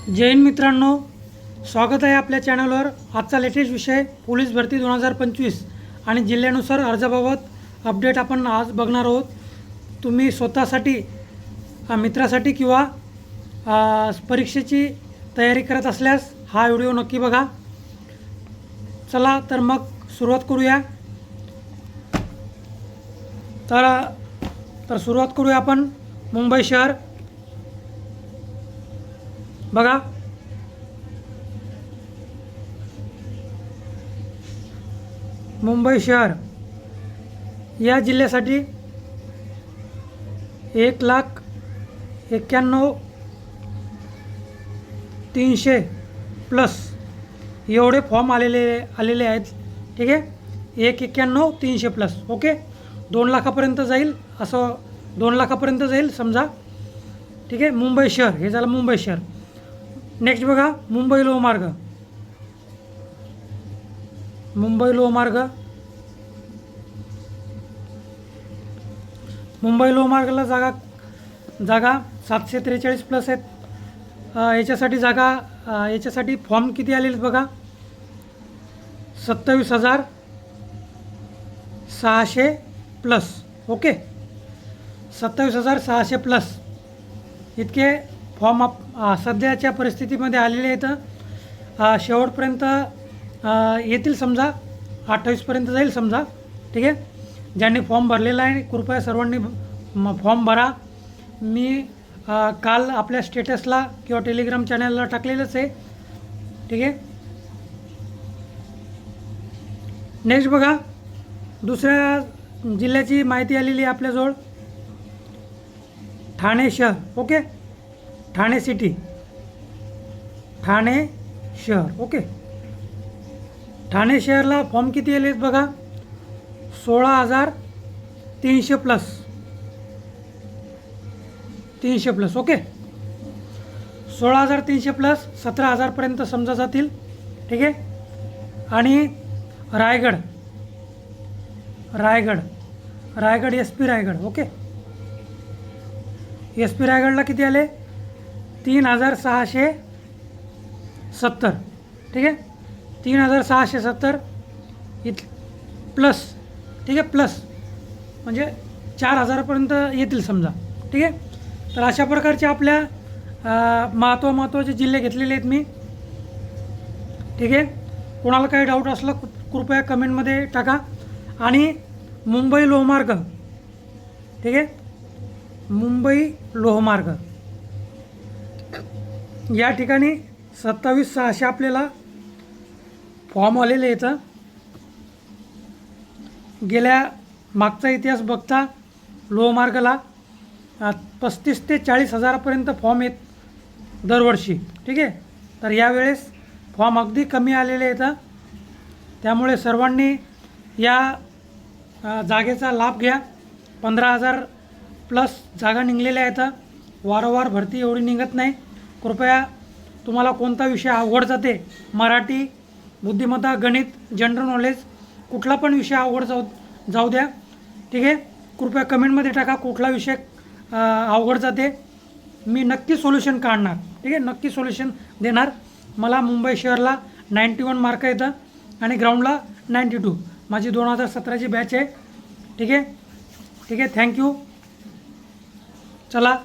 जय हिंद मित्रांनो, स्वागत आहे आपल्या चॅनलवर। आजचा लेटेस्ट विषय पोलीस भरती 2025 आणि जिल्ह्यानुसार अर्जाबाबत अपडेट आपण आज बघणार आहोत। तुम्ही स्वतःसाठी मित्रासाठी किंवा परीक्षेची तयारी करत असल्यास हा व्हिडिओ नक्की बघा। चला तर मग सुरुवात करूया। तर सुरुवात करूया आपण मुंबई शहर। बघा, मुंबई शहर या जिल्ह्यासाठी 1,91,300 प्लस एवढे फॉर्म आलेले आहेत। ठीक आहे, 1,91,300 प्लस। ओके, 2 लाखापर्यंत जाईल, असं 2 लाखापर्यंत जाईल समजा। ठीक आहे, मुंबई शहर हे झालं मुंबई शहर। नेक्स्ट बघा, मुंबई लोहमार्ग। मुंबई लोहमार्ग, मुंबई लोहमार्गाला जागा 743 प्लस आहेत। याच्यासाठी याच्यासाठी फॉर्म किती आलेले बघा, 27,600 प्लस। ओके, 27,600 प्लस इतके फॉर्म सध्याच्या परिस्थितीमध्ये आलेले आहेत। शेवटपर्यंत येतील समजा, 28पर्यंत जाईल समजा। ठीक आहे, ज्यांनी फॉर्म भरलेला आहे कृपया सर्वांनी फॉर्म भरा। मी काल आपल्या स्टेटसला किंवा टेलिग्राम चॅनलला टाकलेलंच आहे। ठीक आहे, नेक्स्ट बघा, दुसऱ्या जिल्ह्याची माहिती आलेली आहे आपल्याजवळ, ठाणे शहर। ओके, ठाणे सिटी, ठाणे शहर। ओके, ठाणे शहरला फॉर्म किती आले आहेत बघा, 16,300 प्लस, 300 प्लस। ओके, 16,300 प्लस 17,000पर्यंत समजा जातील। ठीक आहे, आणि Raigad SP Raigad. Okay, SP रायगडला किती आले, 3,670। ठीक आहे, 3,670 प्लस। ठीक आहे, प्लस म्हणजे 4,000पर्यंत येतील समजा। ठीक आहे, तर अशा प्रकारचे आपल्या महत्त्वाचे जिल्हे घेतलेले आहेत मी। ठीक आहे, कोणाला काही डाऊट असलं कृपया कमेंटमध्ये टाका। आणि मुंबई लोहमार्ग, ठीक आहे, मुंबई लोहमार्ग या ठिकाणी 27,600 आपल्याला फॉर्म आलेले आहेत। गेल्या मागचा इतिहास बघता लोहमार्गाला 35,000 ते 40,000पर्यंत फॉर्म आहेत दरवर्षी। ठीक आहे, तर यावेळेस फॉर्म अगदी कमी आलेले आहेत। त्यामुळे सर्वांनी या जागेचा लाभ घ्या। 15,000 प्लस जागा निघलेल्या आहेत। वारंवार भरती एवढी निघत नाही। कृपया तुम्हाला कोणता विषय आवड जाते, मराठी, बुद्धिमत्ता, गणित, जनरल नॉलेज, कुठला पण विषय आवड जाऊ द्या। ठीक आहे, कृपया कमेंटमध्ये टाका कुठला विषय अवघड जाते, मी नक्की सोल्युशन काढणार। ठीक आहे, नक्की सोल्युशन देणार। मला मुंबई शहरला 91 मार्क येतं आणि ग्राउंडला 92। माझी 2017ची बॅच आहे। ठीक आहे, थँक्यू। चला